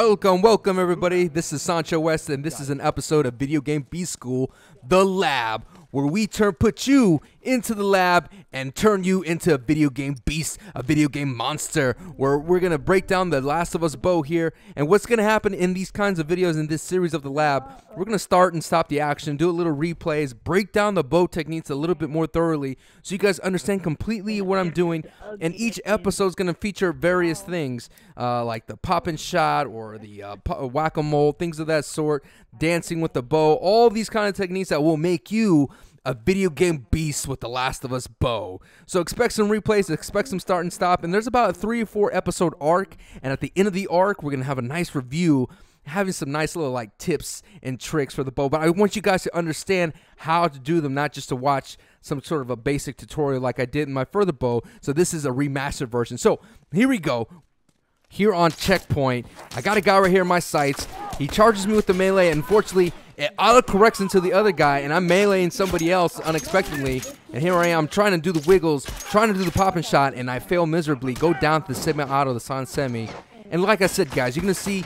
Welcome everybody. This is SanchoWest, and this is an episode of Video Game B School, The Lab, where we put you into the lab and turn you into a video game beast, a video game monster, where we're going to break down the Last of Us bow here. And what's going to happen in these kinds of videos in this series of the lab, we're going to start and stop the action, do a little replays, break down the bow techniques a little bit more thoroughly so you guys understand completely what I'm doing. And each episode is going to feature various things like the pop-and shot or the whack-a-mole, things of that sort, dancing with the bow, all these kind of techniques that will make you a video game beast with the Last of Us bow. So expect some replays, expect some start and stop, and there's about a 3 or 4 episode arc, and at the end of the arc, we're going to have a nice review, having some nice little like tips and tricks for the bow. But I want you guys to understand how to do them, not just to watch some sort of a basic tutorial like I did in my further bow. So this is a remastered version. So here we go. Here on checkpoint, I got a guy right here in my sights. He charges me with the melee, and unfortunately, it auto-corrects into the other guy, and I'm meleeing somebody else unexpectedly. And here I am trying to do the wiggles, trying to do the pop-and shot, and I fail miserably. Go down to the semi-auto, the San-Semi. And like I said, guys, you're going to see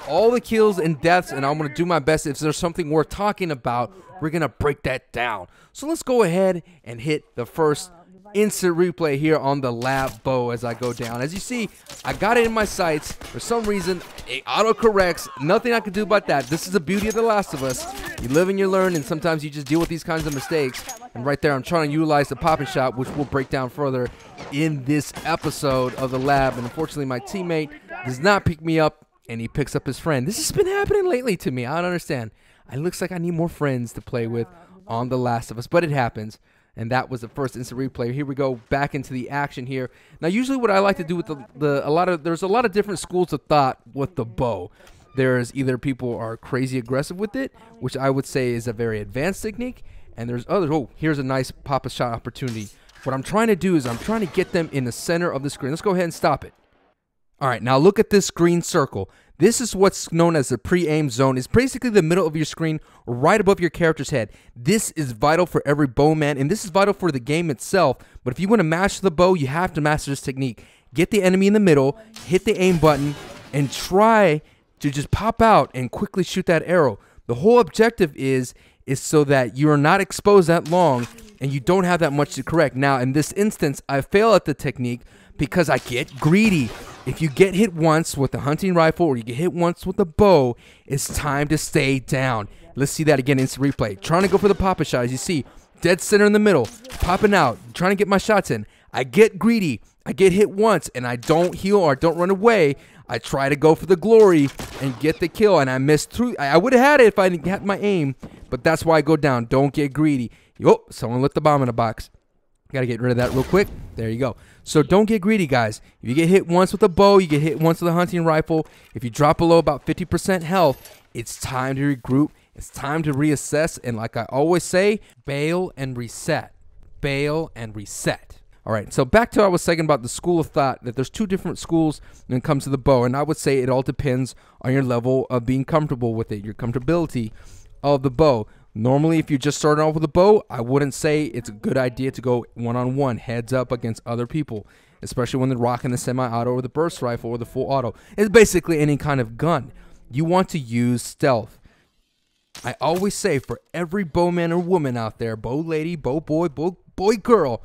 all the kills and deaths, and I'm going to do my best. If there's something worth talking about, we're going to break that down. So let's go ahead and hit the first instant replay here on the lab bow as I go down. As you see, I got it in my sights. For some reason, it auto-corrects. Nothing I can do about that. This is the beauty of The Last of Us. You live and you learn, and sometimes you just deal with these kinds of mistakes. And right there, I'm trying to utilize the pop-and shot, which we'll break down further in this episode of the lab. And unfortunately, my teammate does not pick me up, and he picks up his friend. This has been happening lately to me. I don't understand. It looks like I need more friends to play with on The Last of Us, but it happens. And that was the first instant replay. Here we go back into the action here. Now, usually what I like to do with there's a lot of different schools of thought with the bow. There's either people are crazy aggressive with it, which I would say is a very advanced technique, and there's others. Oh, here's a nice pop-a-shot opportunity. What I'm trying to do is I'm trying to get them in the center of the screen. Let's go ahead and stop it. All right, now look at this green circle. This is what's known as the pre-aim zone. It's basically the middle of your screen, right above your character's head. This is vital for every bowman, and this is vital for the game itself. But if you want to master the bow, you have to master this technique. Get the enemy in the middle, hit the aim button, and try to just pop out and quickly shoot that arrow. The whole objective is so that you are not exposed that long and you don't have that much to correct. Now, in this instance, I fail at the technique because I get greedy. If you get hit once with a hunting rifle or you get hit once with a bow, it's time to stay down. Let's see that again in instant replay. Trying to go for the pop-a shot. As you see, dead center in the middle, popping out, trying to get my shots in. I get greedy. I get hit once, and I don't heal or don't run away. I try to go for the glory and get the kill, and I missed through. I would have had it if I didn't have my aim, but that's why I go down. Don't get greedy. Oh, someone lit the bomb in a box. Gotta get rid of that real quick. There you go. So don't get greedy, guys. If you get hit once with a bow, you get hit once with a hunting rifle. If you drop below about 50% health, it's time to regroup. It's time to reassess. And like I always say, bail and reset. Bail and reset. All right, so back to what I was saying about the school of thought, that there's 2 different schools when it comes to the bow. And I would say it all depends on your level of being comfortable with it, your comfortability of the bow. Normally, if you're just starting off with a bow, I wouldn't say it's a good idea to go one-on-one, heads up against other people, especially when they're rocking the semi-auto or the burst rifle or the full auto. It's basically any kind of gun. You want to use stealth. I always say for every bowman or woman out there, bow lady, bow boy, boy girl,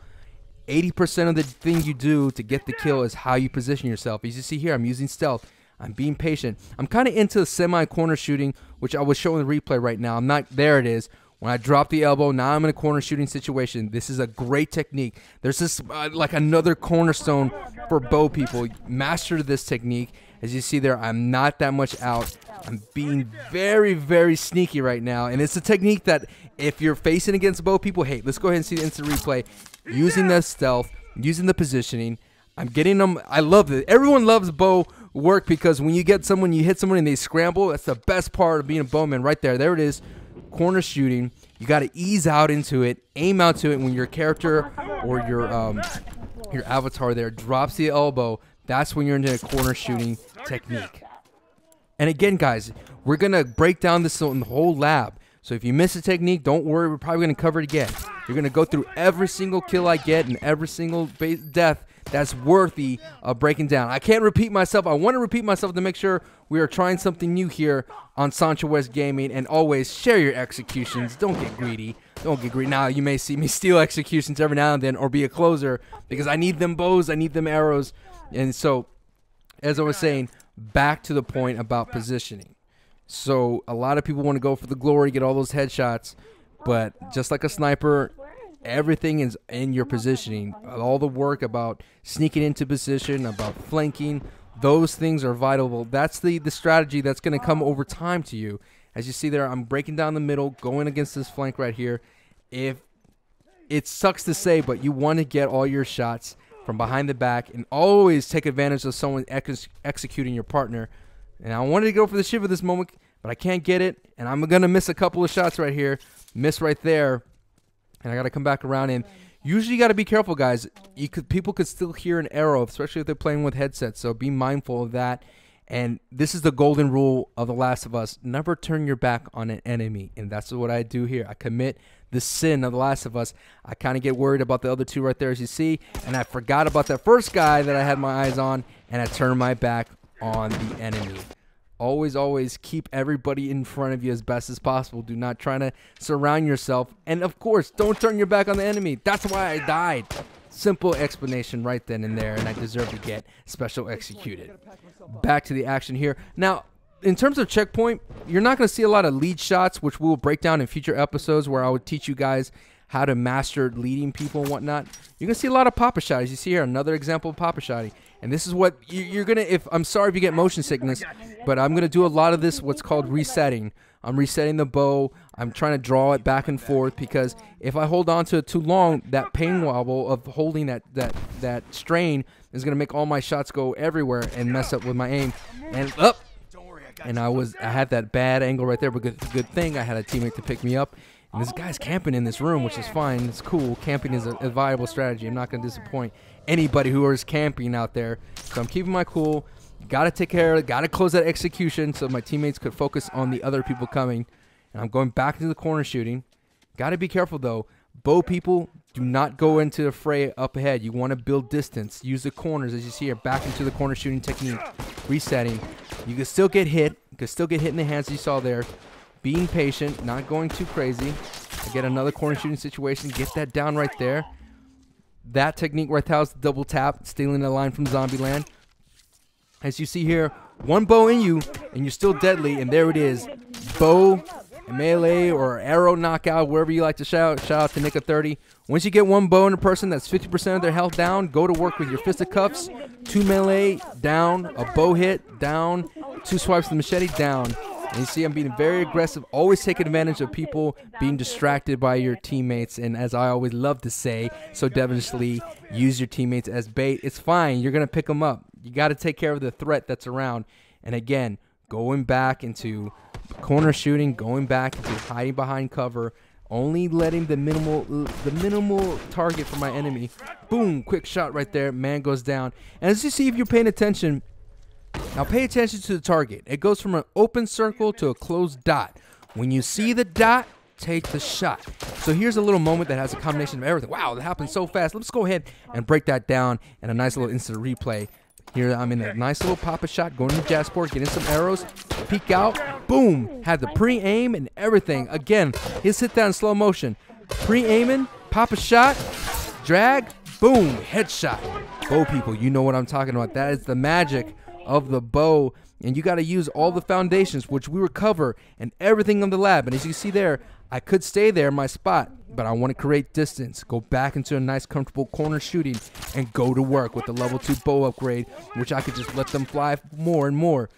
80% of the thing you do to get the kill is how you position yourself. As you see here, I'm using stealth. I'm being patient. I'm kind of into the semi-corner shooting, which I was showing the replay right now. I'm not, there it is. When I drop the elbow, now I'm in a corner shooting situation. This is a great technique. There's this, like another cornerstone for bow people. Master this technique. As you see there, I'm not that much out. I'm being very, very sneaky right now. And it's a technique that if you're facing against bow people, hey, let's go ahead and see the instant replay. Using the stealth, using the positioning. I'm getting them. I love it. Everyone loves bow work because when you get someone, you hit someone and they scramble, that's the best part of being a bowman right there. There it is. Corner shooting. You got to ease out into it, aim out to it. When your character or your avatar there drops the elbow, that's when you're into a corner shooting technique. And again, guys, we're going to break down this in the whole lab. So if you miss a technique, don't worry. We're probably going to cover it again. You're going to go through every single kill I get and every single death that's worthy of breaking down. I can't repeat myself. I want to repeat myself to make sure we are trying something new here on SanchoWest Gaming. And always share your executions. Don't get greedy. Don't get greedy. Now, you may see me steal executions every now and then or be a closer because I need them bows. I need them arrows. And so, as I was saying, back to the point about positioning. So, a lot of people want to go for the glory, get all those headshots. But just like a sniper, everything is in your positioning. All the work about sneaking into position, about flanking, those things are vital. That's the strategy that's going to come over time to you. As you see there, I'm breaking down the middle, going against this flank right here. If it sucks to say, but you want to get all your shots from behind the back and always take advantage of someone executing your partner. And I wanted to go for the shiv at this moment, but I can't get it. And I'm going to miss a couple of shots right here. Miss right there. And I got to come back around. And usually you got to be careful, guys. People could still hear an arrow, especially if they're playing with headsets. So be mindful of that. And this is the golden rule of The Last of Us. Never turn your back on an enemy. And that's what I do here. I commit the sin of The Last of Us. I kind of get worried about the other two right there, as you see. And I forgot about that first guy that I had my eyes on. And I turned my back on the enemy. Always, always keep everybody in front of you as best as possible. Do not try to surround yourself. And, of course, don't turn your back on the enemy. That's why I died. Simple explanation right then and there, and I deserve to get special executed. Back to the action here. Now, in terms of checkpoint, you're not going to see a lot of lead shots, which we will break down in future episodes where I would teach you guys how to master leading people and whatnot. You're going to see a lot of papa shotties. You see here another example of papa shotty. And this is what you're going to, I'm sorry if you get motion sickness, but I'm going to do a lot of this, what's called resetting. I'm resetting the bow. I'm trying to draw it back and forth because if I hold on to it too long, that pain wobble of holding that strain is going to make all my shots go everywhere and mess up with my aim. And up. And I had that bad angle right there, but good thing I had a teammate to pick me up. And this guy's camping in this room, which is fine. It's cool. Camping is a viable strategy. I'm not going to disappoint anybody who is camping out there. So I'm keeping my cool. Got to take care of it. Got to close that execution so my teammates could focus on the other people coming. And I'm going back into the corner shooting. Got to be careful, though. Bow people, do not go into the fray up ahead. You want to build distance. Use the corners, as you see here, back into the corner shooting technique. Resetting. You can still get hit. You can still get hit in the hands, as you saw there. Being patient, not going too crazy. I get another corner shooting situation. Get that down right there. That technique right there is the double tap, stealing the line from Zombieland. As you see here, one bow in you, and you're still deadly, and there it is. Bow, melee, or arrow knockout, wherever you like to shout. Shout out to Nick30. Once you get one bow in a person that's 50% of their health down, go to work with your fisticuffs. 2 melee, down. A bow hit, down. 2 swipes of the machete, down. And you see I'm being very aggressive, always taking advantage of people being distracted by your teammates. And as I always love to say so devilishly, use your teammates as bait. It's fine. You're going to pick them up. You got to take care of the threat that's around. And again, going back into corner shooting, going back into hiding behind cover, only letting the minimal target for my enemy. Boom, quick shot right there. Man goes down. And as you see, if you're paying attention, now pay attention to the target. It goes from an open circle to a closed dot. When you see the dot, take the shot. So here's a little moment that has a combination of everything. Wow, that happened so fast. Let's go ahead and break that down in a nice little instant replay. Here I'm in a nice little pop-a shot, going to the Jassport, getting some arrows, peek out, boom, had the pre-aim and everything. Again, his hit down in slow motion. Pre-aiming, pop-a shot, drag, boom, headshot. Bow people, you know what I'm talking about. That is the magic of the bow, and you got to use all the foundations, which we recover, and everything in the lab. And as you see there, I could stay there in my spot, but I want to create distance, go back into a nice comfortable corner shooting, and go to work with the level 2 bow upgrade, which I could just let them fly more and more.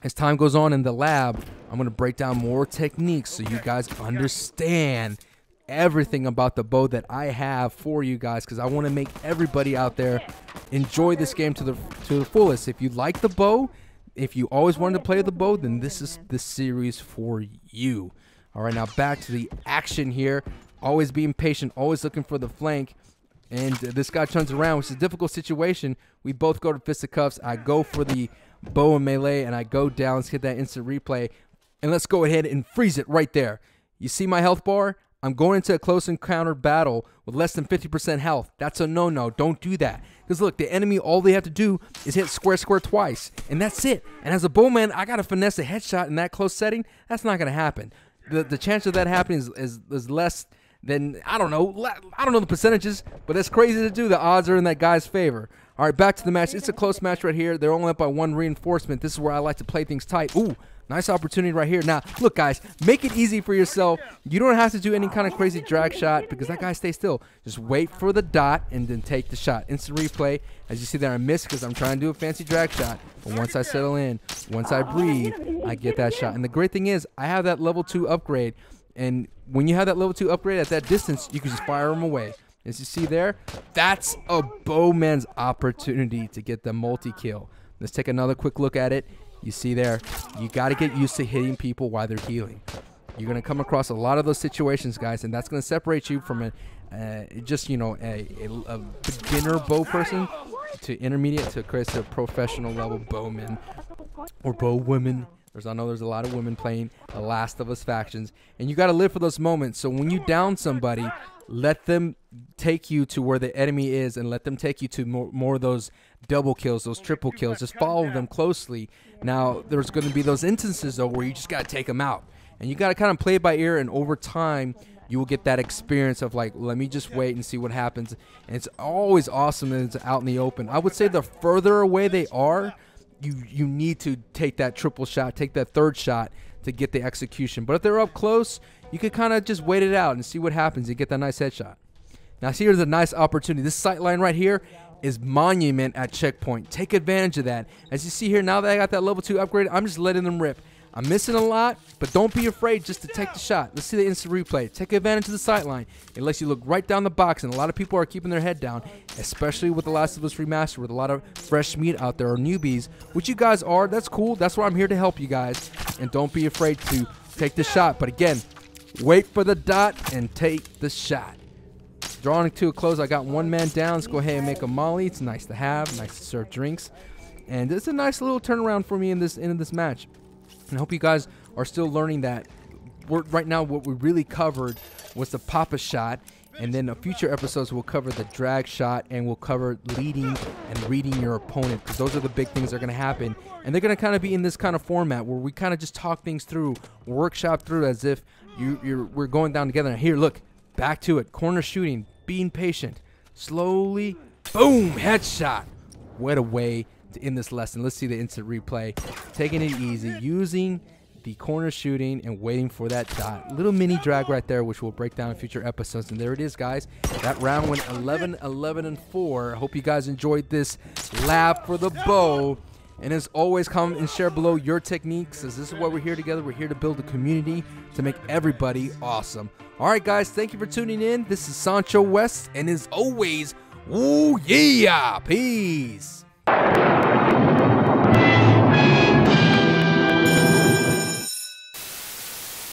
As time goes on in the lab, I'm going to break down more techniques so you guys understand everything about the bow that I have for you guys, because I want to make everybody out there enjoy this game to the fullest. If you like the bow, if you always wanted to play the bow, then this is the series for you. All right, now back to the action here. Always being patient, always looking for the flank. And this guy turns around, which is a difficult situation. We both go to fisticuffs. I go for the bow and melee, and I go down. Let's get that instant replay. And let's go ahead and freeze it right there. You see my health bar? I'm going into a close encounter battle with less than 50% health. That's a no-no. Don't do that. Because look, the enemy, all they have to do is hit square twice, and that's it. And as a bowman, I got to finesse a headshot in that close setting. That's not going to happen. The chance of that happening is less than, I don't know the percentages, but that's crazy to do. The odds are in that guy's favor. All right, back to the match. It's a close match right here. They're only up by 1 reinforcement. This is where I like to play things tight. Ooh, nice opportunity right here. Now, look, guys, make it easy for yourself. You don't have to do any kind of crazy drag shot because that guy stays still. Just wait for the dot and then take the shot. Instant replay. As you see there, I missed because I'm trying to do a fancy drag shot. But once I settle in, once I breathe, I get that shot. And the great thing is I have that level 2 upgrade. And when you have that level 2 upgrade at that distance, you can just fire them away. As you see there, that's a bowman's opportunity to get the multi-kill. Let's take another quick look at it. You see there, you got to get used to hitting people while they're healing. You're going to come across a lot of those situations, guys, and that's going to separate you from a beginner bow person to intermediate to a professional level bowman or bow women. I know there's a lot of women playing the Last of Us factions, and you got to live for those moments. So when you down somebody, let them take you to where the enemy is and let them take you to more of those double kills, those triple kills. Just follow them closely. Now, there's going to be those instances, though, where you just got to take them out. And you got to kind of play it by ear, and over time, you will get that experience of, like, let me just wait and see what happens. And it's always awesome that it's out in the open. I would say the further away they are, you need to take that triple shot, take that third shot to get the execution. But if they're up close, you could kind of just wait it out and see what happens. You get that nice headshot. Now here's a nice opportunity. This sight line right here is monument at checkpoint. Take advantage of that. As you see here, now that I got that level 2 upgrade, I'm just letting them rip. I'm missing a lot, but don't be afraid just to take the shot. Let's see the instant replay. Take advantage of the sight line. It lets you look right down the box, and a lot of people are keeping their head down, especially with The Last of Us Remastered, with a lot of fresh meat out there, or newbies, which you guys are. That's cool. That's why I'm here to help you guys, and don't be afraid to take the shot. But again, wait for the dot and take the shot. Drawing to a close, I got one man down. Let's go ahead and make a molly. It's nice to have, nice to serve drinks, and it's a nice little turnaround for me in this match. And I hope you guys are still learning that. Right now, what we really covered was the pop-a shot, and then the future episodes will cover the drag shot, and we'll cover leading and reading your opponent, because those are the big things that are going to happen. And they're going to kind of be in this kind of format where we kind of just talk things through, workshop through, as if we're going down together. And here, look, back to it. Corner shooting, being patient, slowly, boom, headshot. What a way to end this lesson. Let's see the instant replay. Taking it easy, using the corner shooting and waiting for that dot. Little mini drag right there, which we'll break down in future episodes. And there it is, guys. That round went 11-11-4. I hope you guys enjoyed this lab for the bow. And as always, comment and share below your techniques, as this is why we're here together. We're here to build a community to make everybody awesome. All right, guys, thank you for tuning in. This is SanchoWest, and as always, ooh yeah, peace.